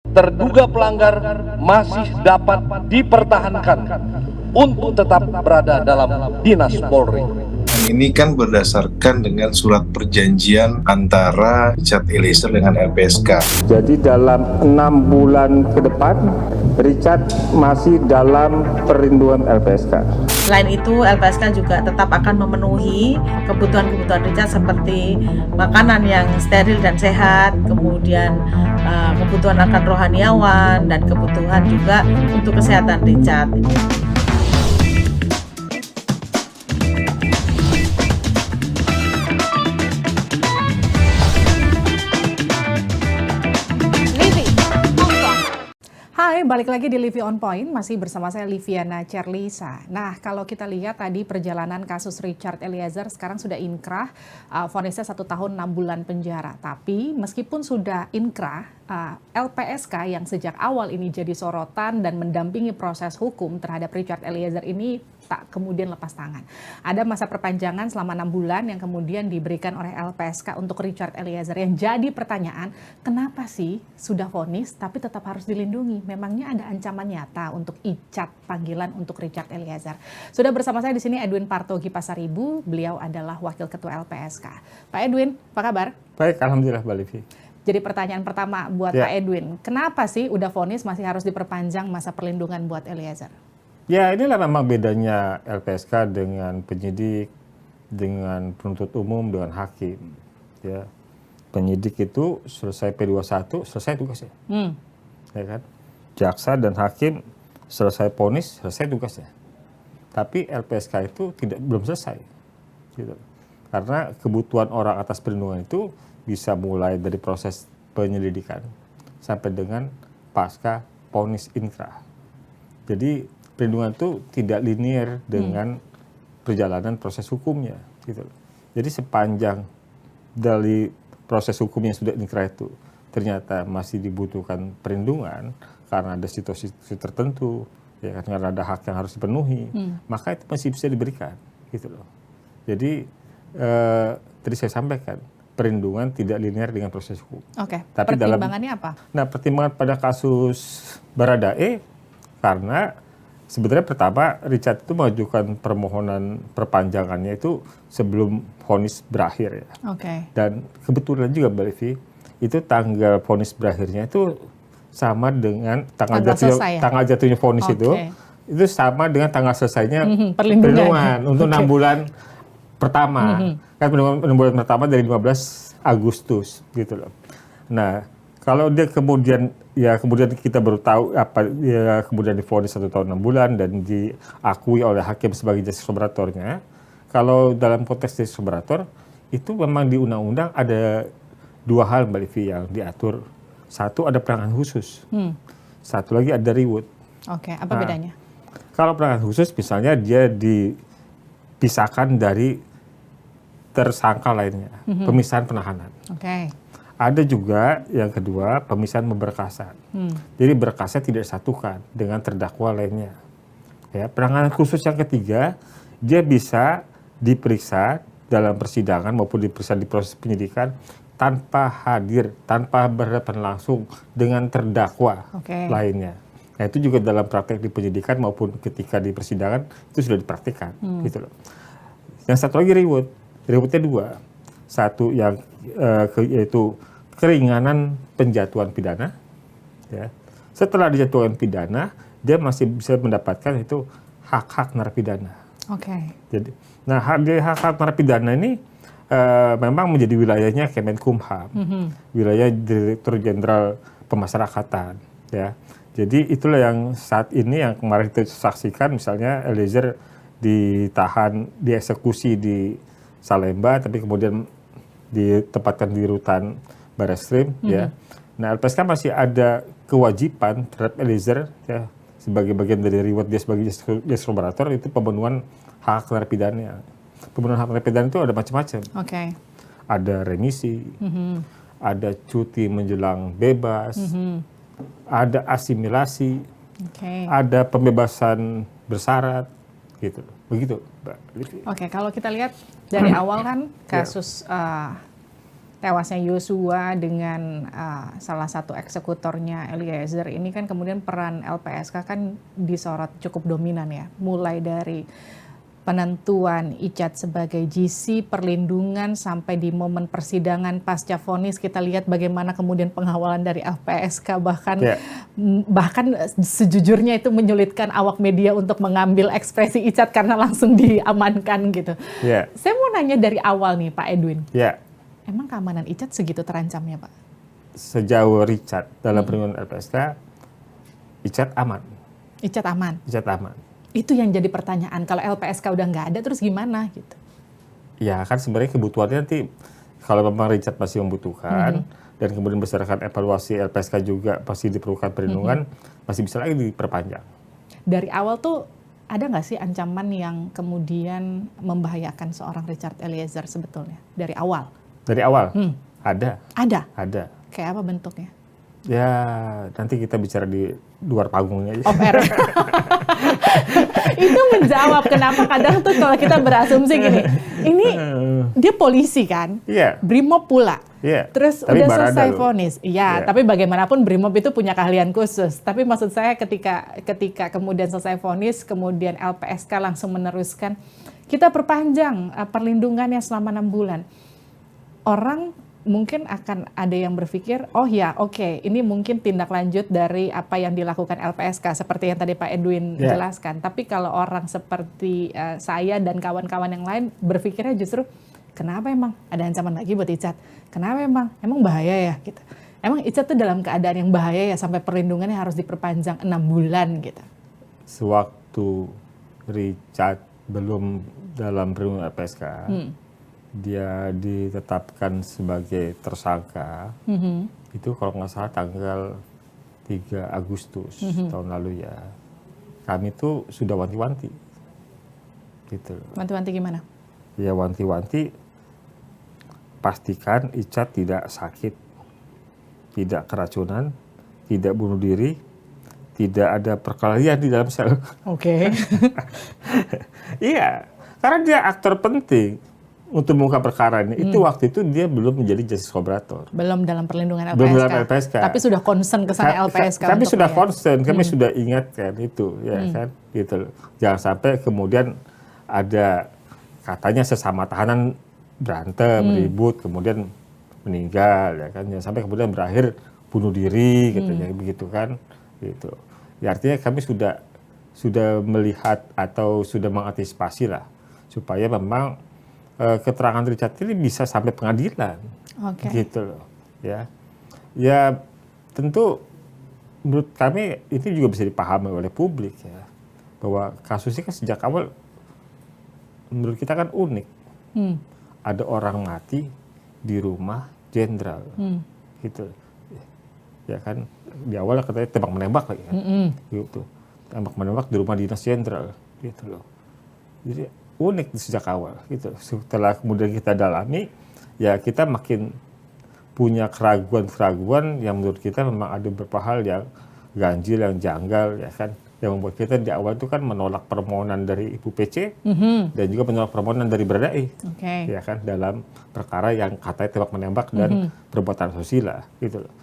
terduga pelanggar masih dapat dipertahankan untuk tetap berada dalam dinas Polri. Ini kan berdasarkan dengan surat perjanjian antara Richard Eliezer dengan LPSK. Jadi dalam 6 bulan ke depan, Richard masih dalam perlindungan LPSK. Selain itu, LPSK juga tetap akan memenuhi kebutuhan-kebutuhan Richard seperti makanan yang steril dan sehat, kemudian kebutuhan akan rohaniawan, dan kebutuhan juga untuk kesehatan Richard. Hai, balik lagi di Livy On Point, masih bersama saya Liviana Cerlisa. Nah, kalau kita lihat tadi perjalanan kasus Richard Eliezer sekarang sudah inkrah, vonisnya 1 tahun 6 bulan penjara. Tapi meskipun sudah inkrah, LPSK yang sejak awal ini jadi sorotan dan mendampingi proses hukum terhadap Richard Eliezer ini tak kemudian lepas tangan. Ada masa perpanjangan selama 6 bulan yang kemudian diberikan oleh LPSK untuk Richard Eliezer. Yang jadi pertanyaan, kenapa sih sudah vonis tapi tetap harus dilindungi? Memangnya ada ancaman nyata untuk icat panggilan untuk Richard Eliezer? Sudah bersama saya di sini Edwin Partogi Pasaribu, beliau adalah Wakil Ketua LPSK. Pak Edwin, apa kabar? Baik, alhamdulillah Mbak Livi. Jadi pertanyaan pertama buat Pak Edwin, kenapa sih udah vonis masih harus diperpanjang masa perlindungan buat Eliezer? Ya, inilah memang bedanya LPSK dengan penyidik, dengan penuntut umum, dengan hakim. Ya, penyidik itu selesai P21, selesai tugasnya. Ya kan? Jaksa dan hakim selesai vonis, selesai tugasnya. Tapi LPSK itu belum selesai. Gitu. Karena kebutuhan orang atas perlindungan itu bisa mulai dari proses penyelidikan sampai dengan pasca vonis inkrah. Jadi perlindungan itu tidak linear dengan perjalanan proses hukumnya, gitu. Jadi sepanjang dari proses hukum yang sudah inkrah itu ternyata masih dibutuhkan perlindungan karena ada situasi tertentu, ya karena ada hak yang harus dipenuhi, maka itu masih bisa diberikan, gitu loh. Jadi tadi saya sampaikan perlindungan tidak linear dengan proses hukum. Oke. Tapi pertimbangannya apa? Nah, pertimbangan pada kasus Baradae karena sebenarnya pertama Richard itu mengajukan permohonan perpanjangannya itu sebelum vonis berakhir ya. Oke. Dan kebetulan juga Mbak Livi, itu tanggal vonis berakhirnya itu sama dengan tanggal jatuhnya vonis itu sama dengan tanggal selesainya perlindungan untuk 6 bulan pertama. Kan perlindungan 6 bulan pertama dari 15 Agustus gitu loh. Nah, kalau dia kemudian kita baru tahu apa ya kemudian divonis 1 tahun 6 bulan dan diakui oleh hakim sebagai justice collaboratornya. Kalau dalam konteks justice collaborator itu memang di undang-undang ada 2 hal Mbak Livi yang diatur. Satu ada penanganan khusus. Satu lagi ada reward. Oke, apa bedanya? Kalau penanganan khusus misalnya dia dipisahkan dari tersangka lainnya, pemisahan penahanan. Oke. Ada juga yang kedua pemisahan pemberkasan. Jadi berkasnya tidak disatukan dengan terdakwa lainnya. Ya, penanganan khusus yang ketiga dia bisa diperiksa dalam persidangan maupun diperiksa di proses penyidikan tanpa hadir, tanpa berhadapan langsung dengan terdakwa lainnya. Nah itu juga dalam praktek di penyidikan maupun ketika di persidangan itu sudah dipraktikkan, gitu loh. Yang satu lagi rewardnya 2. Satu yang yaitu keringanan penjatuhan pidana. Ya. Setelah dijatuhkan pidana, dia masih bisa mendapatkan itu hak-hak narapidana. Oke. Jadi, nah hak-hak narapidana ini memang menjadi wilayahnya Kemenkumham, wilayah Direktur Jenderal Pemasyarakatan. Ya. Jadi itulah yang saat ini yang kemarin kita saksikan, misalnya Eliezer ditahan, dieksekusi di Salemba, tapi kemudian ditempatkan di rutan Barreskrim, ya. Nah, LPSK masih ada kewajiban terhadap Eliezer, ya, sebagai bagian dari reward dia sebagai justice collaborator itu pemenuhan hak narapidana. Pemenuhan hak narapidana itu ada macam-macam. Oke. Ada remisi, ada cuti menjelang bebas, ada asimilasi, ada pembebasan bersyarat, gitu. Begitu, Mbak Livi. Oke, kalau kita lihat dari awal kan kasus tewasnya Yosua dengan salah satu eksekutornya Eliezer ini kan kemudian peran LPSK kan disorot cukup dominan ya, mulai dari penentuan Icat sebagai GC, perlindungan, sampai di momen persidangan pasca vonis kita lihat bagaimana kemudian pengawalan dari LPSK, bahkan sejujurnya itu menyulitkan awak media untuk mengambil ekspresi Icat karena langsung diamankan gitu. Saya mau nanya dari awal nih Pak Edwin, emang keamanan Icat segitu terancamnya Pak? Sejauh Richard dalam perlindungan LPSK, Icat aman. Icat aman? Icat aman. Itu yang jadi pertanyaan, kalau LPSK udah nggak ada terus gimana gitu? Ya kan sebenarnya kebutuhannya nanti kalau memang Richard masih membutuhkan dan kemudian berdasarkan evaluasi LPSK juga pasti diperlukan perlindungan, masih bisa lagi diperpanjang. Dari awal tuh ada nggak sih ancaman yang kemudian membahayakan seorang Richard Eliezer sebetulnya dari awal? Dari awal? Ada. Ada? Ada. Kayak apa bentuknya? Ya nanti kita bicara di luar panggungnya aja. Off air. Itu menjawab kenapa kadang tuh kalau kita berasumsi gini, ini dia polisi kan, Brimob pula, terus tapi udah selesai vonis, tapi bagaimanapun Brimob itu punya keahlian khusus. Tapi maksud saya ketika kemudian selesai vonis, kemudian LPSK langsung meneruskan, kita perpanjang perlindungannya selama 6 bulan. Orang mungkin akan ada yang berpikir, oh ya oke, ini mungkin tindak lanjut dari apa yang dilakukan LPSK seperti yang tadi Pak Edwin jelaskan. Tapi kalau orang seperti saya dan kawan-kawan yang lain berpikirnya justru, kenapa emang ada ancaman lagi buat Icat? Kenapa emang bahaya ya gitu? Emang Icat tuh dalam keadaan yang bahaya ya sampai perlindungannya harus diperpanjang 6 bulan gitu? Sewaktu Richard belum dalam perlindungan LPSK, dia ditetapkan sebagai tersangka, itu kalau nggak salah tanggal 3 Agustus tahun lalu ya. Kami tuh sudah wanti-wanti. Gitu. Wanti-wanti gimana? Ya wanti-wanti, pastikan Icat tidak sakit, tidak keracunan, tidak bunuh diri, tidak ada perkelahian di dalam sel. Oke. Iya, karena dia aktor penting untuk mengungkap perkara ini. Itu waktu itu dia belum menjadi justice collaborator. Belum dalam perlindungan LPSK. Belum dalam LPSK. Tapi sudah concern ke sana LPSK. Kami sudah concern, kami sudah ingatkan itu, ya kan, gitu. Jangan sampai kemudian ada katanya sesama tahanan berantem, ribut, kemudian meninggal, ya kan. Jangan sampai kemudian berakhir bunuh diri, gitu, ya, begitu kan, gitu. Ya, artinya kami sudah melihat atau sudah mengantisipasi lah supaya memang keterangan Richard ini bisa sampai pengadilan, gitu loh, ya. Ya tentu menurut kami itu juga bisa dipahami oleh publik ya, bahwa kasusnya kan sejak awal menurut kita kan unik. Ada orang mati di rumah jenderal, gitu, ya kan. Di awal katanya tembak menembak lagi kan, gitu, tembak menembak di rumah dinas jenderal, gitu loh. Jadi unik sejak awal gitu. Setelah kemudian kita dalami, ya kita makin punya keraguan-keraguan yang menurut kita memang ada beberapa hal yang ganjil, yang janggal, ya kan, yang membuat kita di awal itu kan menolak permohonan dari Ibu PC dan juga menolak permohonan dari Baradae, ya kan, dalam perkara yang katanya tembak menembak dan perbuatan asusila, gitu loh.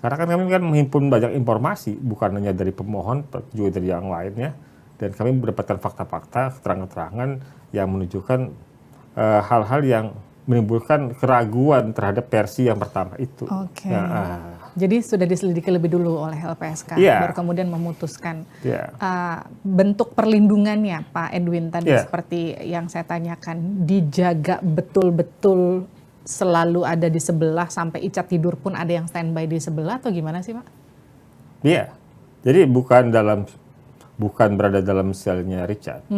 Karena kan kami kan menghimpun banyak informasi, bukan hanya dari pemohon, juga dari yang lainnya, dan kami mendapatkan fakta-fakta, keterangan-keterangan yang menunjukkan hal-hal yang menimbulkan keraguan terhadap versi yang pertama itu. Jadi sudah diselidiki lebih dulu oleh LPSK, baru kemudian memutuskan bentuk perlindungannya, Pak Edwin tadi seperti yang saya tanyakan, dijaga betul-betul selalu ada di sebelah sampai Icat tidur pun ada yang standby di sebelah atau gimana sih Pak? Iya, jadi bukan berada dalam selnya Richard.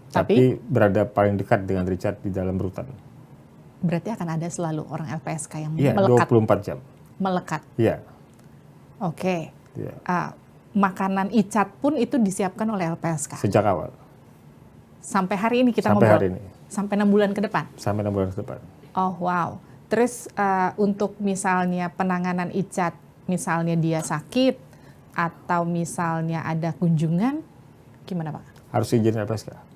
Tapi berada paling dekat dengan Richard di dalam rutan. Berarti akan ada selalu orang LPSK yang melekat. 24 jam. Melekat. Iya. Oke. Makanan Icat pun itu disiapkan oleh LPSK. Sejak awal. Sampai hari ini kita ngobrol. Sampai hari ini. Sampai 6 bulan ke depan. Sampai 6 bulan ke depan. Oh wow. Terus untuk misalnya penanganan Icat, misalnya dia sakit atau misalnya ada kunjungan, gimana Pak? Harus izin LPSK.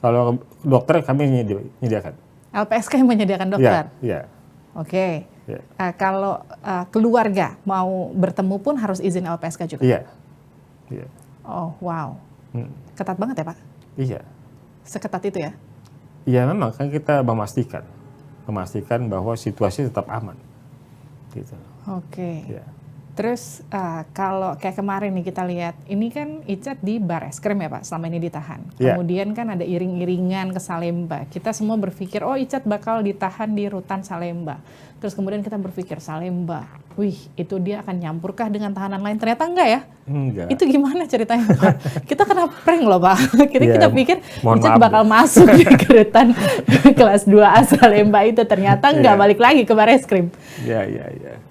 Kalau dokter kami menyediakan. LPSK yang menyediakan dokter? Iya. Oke. Ya. Kalau keluarga mau bertemu pun harus izin LPSK juga? Iya. Iya. Oh, wow. Ketat banget ya, Pak? Iya. Seketat itu ya? Iya, memang kan kita memastikan bahwa situasi tetap aman. Gitu. Oke. Ya. Terus kalau kayak kemarin nih kita lihat, ini kan Icat di Bareskrim ya Pak, selama ini ditahan. Ya. Kemudian kan ada iring-iringan ke Salemba. Kita semua berpikir, oh Icat bakal ditahan di rutan Salemba. Terus kemudian kita berpikir Salemba, wih itu dia akan nyampurkah dengan tahanan lain? Ternyata enggak ya? Enggak. Itu gimana ceritanya Pak? Kita kena prank loh Pak. Kita pikir mohon Icat maaf bakal masuk di rutan kelas 2A Salemba itu. Ternyata enggak, balik lagi ke Bareskrim. Iya.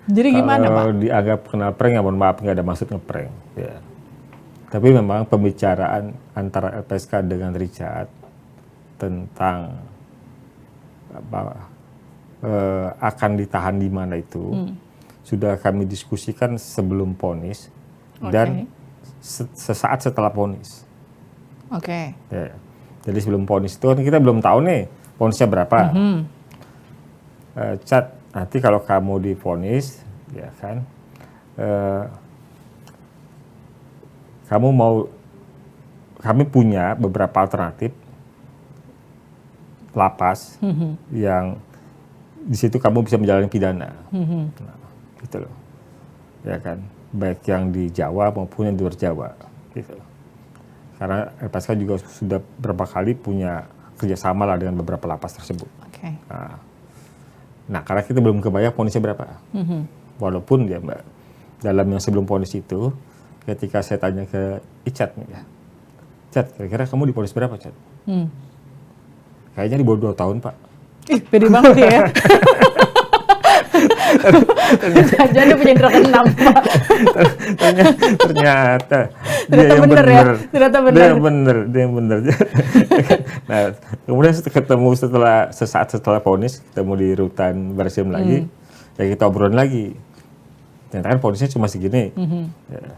Jadi gimana Pak? Kalau dianggap kena prank, ya mohon maaf, nggak ada maksud nge-prank. Ya. Tapi memang pembicaraan antara LPSK dengan Richard tentang akan ditahan di mana itu sudah kami diskusikan sebelum vonis dan sesaat setelah vonis. Oke. Ya. Jadi sebelum vonis itu kan kita belum tahu nih vonisnya berapa. Chat, nanti kalau kamu divonis, ya kan, kami punya beberapa alternatif lapas yang di situ kamu bisa menjalani pidana, nah, gitu loh, ya kan, baik yang di Jawa maupun yang di luar Jawa, gitu. Karena LPSK juga sudah beberapa kali punya kerjasama lah dengan beberapa lapas tersebut. Oke. Nah, karena kita belum kebayang vonisnya berapa. Walaupun ya Mbak, dalam yang sebelum vonis itu, ketika saya tanya ke Icat nih ya, Cat, kira-kira kamu divonis berapa, Cat? Kayaknya di bawah 2 tahun, Pak. Ih, pede banget ya. Jadi punya indra keenam, Pak. Ternyata Ternyata yang bener ya? Ternyata bener. Dia yang bener. Nah, kemudian ketemu sesaat setelah vonis, ketemu di rutan Bareskrim lagi, ya kita obrolin lagi. Ternyata kan vonisnya cuma segini. Ya.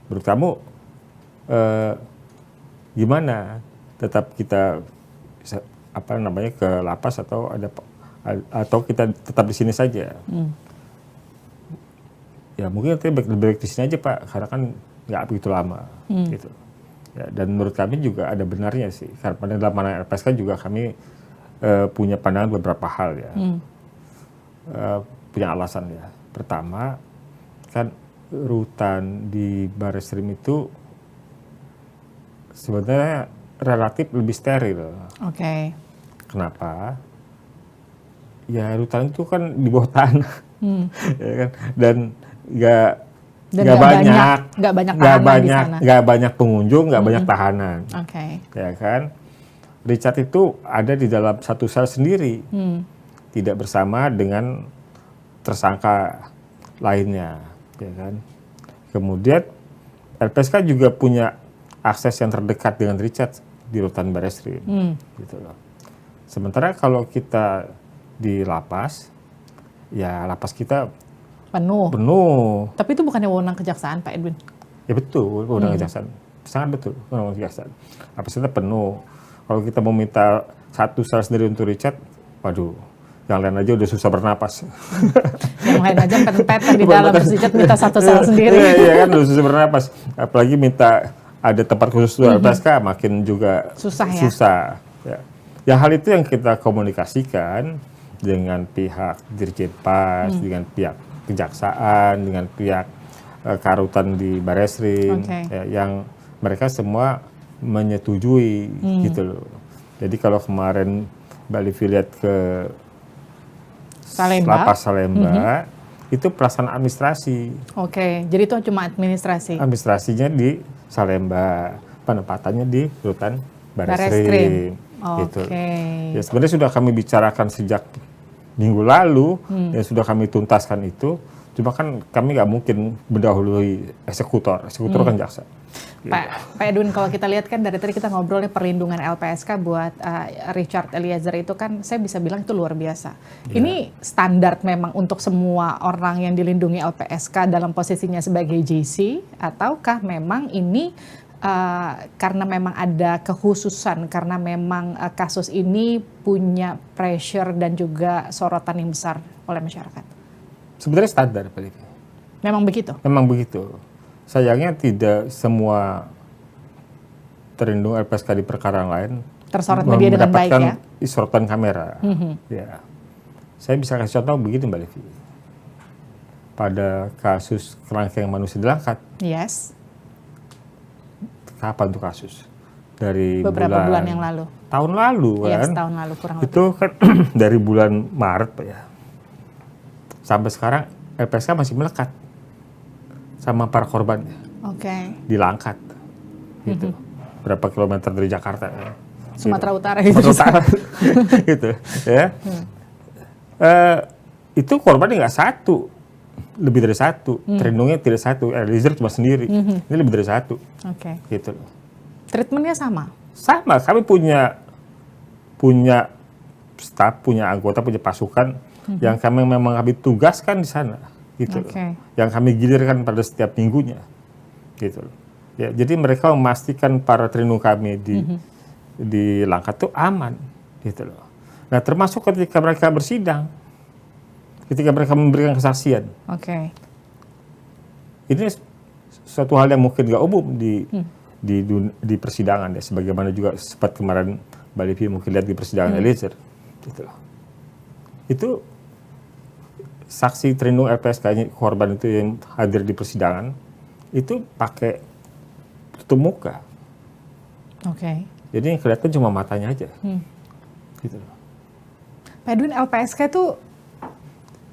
Menurut kamu gimana? Tetap kita ke lapas atau kita tetap di sini saja? Ya mungkin kita lebih baik di sini aja Pak, karena kan nggak begitu lama, gitu. Ya, dan menurut kami juga ada benarnya sih, karena dalam pandangan LPSK juga kami punya pandangan beberapa hal ya, punya alasan ya. Pertama, kan rutan di Bareskrim itu sebenarnya relatif lebih steril. Oke. Kenapa? Ya rutan itu kan di bawah tanah, ya kan? Dan nggak banyak pengunjung, nggak banyak tahanan. Oke. Ya kan? Richard itu ada di dalam satu sel sendiri, tidak bersama dengan tersangka lainnya, ya kan? Kemudian LPSK juga punya akses yang terdekat dengan Richard di rutan Bareskrim, gitu loh. Sementara kalau kita di lapas, ya lapas kita Penuh. Tapi itu bukannya wewenang kejaksaan, Pak Edwin? Ya betul, wewenang kejaksaan. Sangat betul, wewenang kejaksaan. Lapas kita penuh. Kalau kita mau minta satu sel sendiri untuk Richard, waduh, yang lain aja udah susah bernapas. Yang lain aja pet-petan di dalam, Richard minta satu sel sendiri. Iya kan, udah susah bernapas. Apalagi minta ada tempat khusus untuk LPSK, makin juga susah. Ya. Ya hal itu yang kita komunikasikan dengan pihak Dirjen Pas, dengan pihak kejaksaan, dengan pihak karutan di Bareskrim, ya, yang mereka semua menyetujui gitu loh. Jadi kalau kemarin Mbak Livi lihat ke lapas Salemba, itu pelaksanaan administrasi. Oke, jadi itu cuma administrasi. Administrasinya di Salemba, penempatannya di rutan Bareskrim. Gitu. Ya sebenarnya sudah kami bicarakan sejak minggu lalu, yang sudah kami tuntaskan itu. Cuma kan kami nggak mungkin mendahului eksekutor kan jaksa. Gitu. Pak Edwin, kalau kita lihat kan dari tadi kita ngobrol nih perlindungan LPSK buat Richard Eliezer itu kan saya bisa bilang itu luar biasa. Ini standar memang untuk semua orang yang dilindungi LPSK dalam posisinya sebagai JC, ataukah memang ini karena memang ada kekhususan, karena memang kasus ini punya pressure dan juga sorotan yang besar oleh masyarakat? Sebenarnya standar, Pak Livi. Memang begitu? Memang begitu. Sayangnya tidak semua terlindung LPSK di perkara lain Tersorot media dengan baik ya? mendapatkan sorotan kamera. Ya. Saya bisa kasih contoh begini, Mbak Livi. Pada kasus kerangkeng manusia di Langkat, Yes. kapan tuh kasus? Dari Beberapa bulan yang lalu. Tahun lalu kan? Yes, tahun lalu kurang lebih. Itu kan dari bulan Maret, Pak ya. Sampai sekarang LPSK masih melekat sama para korbannya Oke. di Langkat. Gitu. Berapa kilometer dari Jakarta ya. Sumatera Gitu. Utara gitu. Sumatera Utara. Gitu ya. Itu korbannya nggak satu, lebih dari satu. Terlindungnya tidak satu, Eliezer cuma sendiri. Ini lebih dari satu. Oke. Gitu. Treatmentnya sama? Sama, kami punya staf, punya anggota, punya pasukan yang memang kami tugaskan di sana, gitu. Oke. Yang kami gilirkan pada setiap minggunya, gitu. Ya, jadi mereka memastikan para terlindung kami di Langkat itu aman, gitu loh. Nah, termasuk ketika mereka bersidang, ketika mereka memberikan kesaksian, Oke. ini suatu hal yang mungkin nggak umum di persidangan ya, sebagaimana juga sempat kemarin Mbak Livi mungkin lihat di persidangan Eliezer, gitu loh. Itu saksi terlindung LPSK korban itu yang hadir di persidangan itu pakai tutup muka, Oke. jadi yang kelihatan cuma matanya aja, gitu loh. Pak Edwin, LPSK itu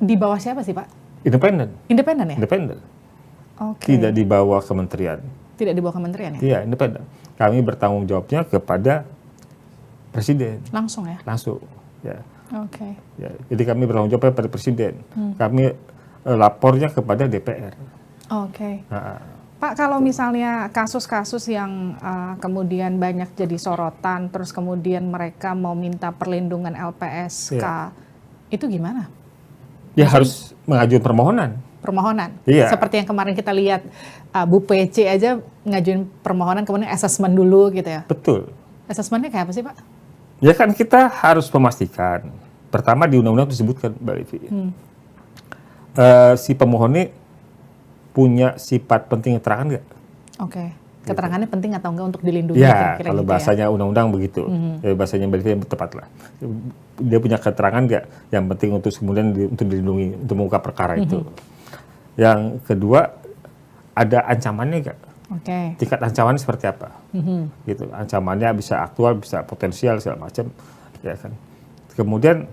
di bawah siapa sih, Pak? Independen, Independen ya? independen, Oke. tidak di bawah kementerian, Tidak di bawah kementerian ya? iya independen. Kami bertanggung jawabnya kepada presiden Langsung ya? langsung, ya. Oke. Ya, jadi kami bertanggung jawab pada presiden. Kami lapornya kepada DPR. Oke. Nah, Pak, kalau misalnya kasus-kasus yang kemudian banyak jadi sorotan, terus kemudian mereka mau minta perlindungan LPSK, itu gimana? ya harus mengajukan permohonan. Permohonan? Iya. Seperti yang kemarin kita lihat, Bu PC aja ngajuin permohonan, kemudian assessment dulu gitu ya? Betul. Assessmentnya kayak apa sih, Pak? Ya kan kita harus memastikan. Pertama di undang-undang disebutkan, Mbak Livi. Si pemohon ini punya sifat penting keterangan nggak? Oke. Keterangannya penting atau enggak untuk dilindungi? Ya, kira-kira kalau gitu bahasanya undang-undang begitu. Ya, bahasanya Mbak Livi yang tepat lah. Dia punya keterangan nggak yang penting untuk kemudian untuk dilindungi, untuk mengungkap perkara itu. Yang kedua, ada ancamannya nggak? Oke. Tingkat ancamannya seperti apa? Gitu. Ancamannya bisa aktual, bisa potensial, segala macam. Ya kan. Kemudian,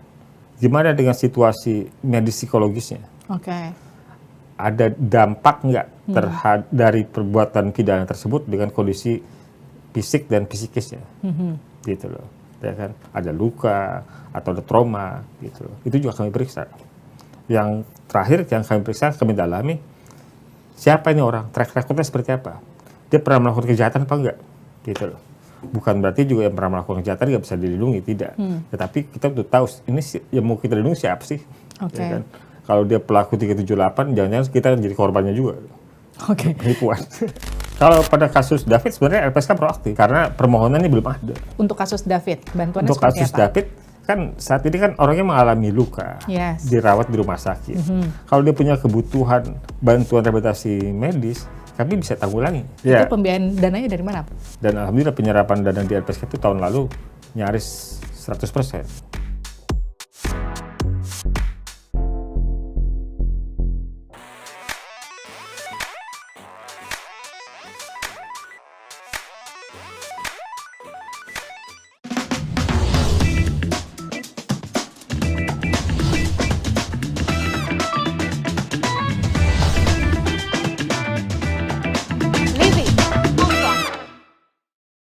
gimana dengan situasi medis psikologisnya? Oke. Ada dampak nggak dari perbuatan pidana tersebut dengan kondisi fisik dan psikisnya, gitu loh, ya kan? Ada luka atau ada trauma, gitu loh. Itu juga kami periksa. Yang terakhir yang kami periksa, kami dalami siapa ini orang, track recordnya seperti apa, dia pernah melakukan kejahatan apa enggak, gitu loh. Bukan berarti juga yang pernah melakukan kejahatan nggak bisa dilindungi, tidak. Tetapi kita tuh tahu ini yang mau kita lindungi siapa sih, Oke. ya kan? Kalau dia pelaku 378, jangan-jangan kita jadi korbannya juga. Oke. Penipuan. Kalau pada kasus David sebenarnya LPSK proaktif karena permohonannya belum ada. Untuk kasus David, bantuannya Untuk seperti kasus apa? David kan saat ini kan orangnya mengalami luka, Yes. dirawat di rumah sakit. Kalau dia punya kebutuhan bantuan rehabilitasi medis, kami bisa tanggulangi. Itu pembiayaan dananya dari mana, Pak? Dan alhamdulillah penyerapan dana di LPSK itu tahun lalu nyaris 100%.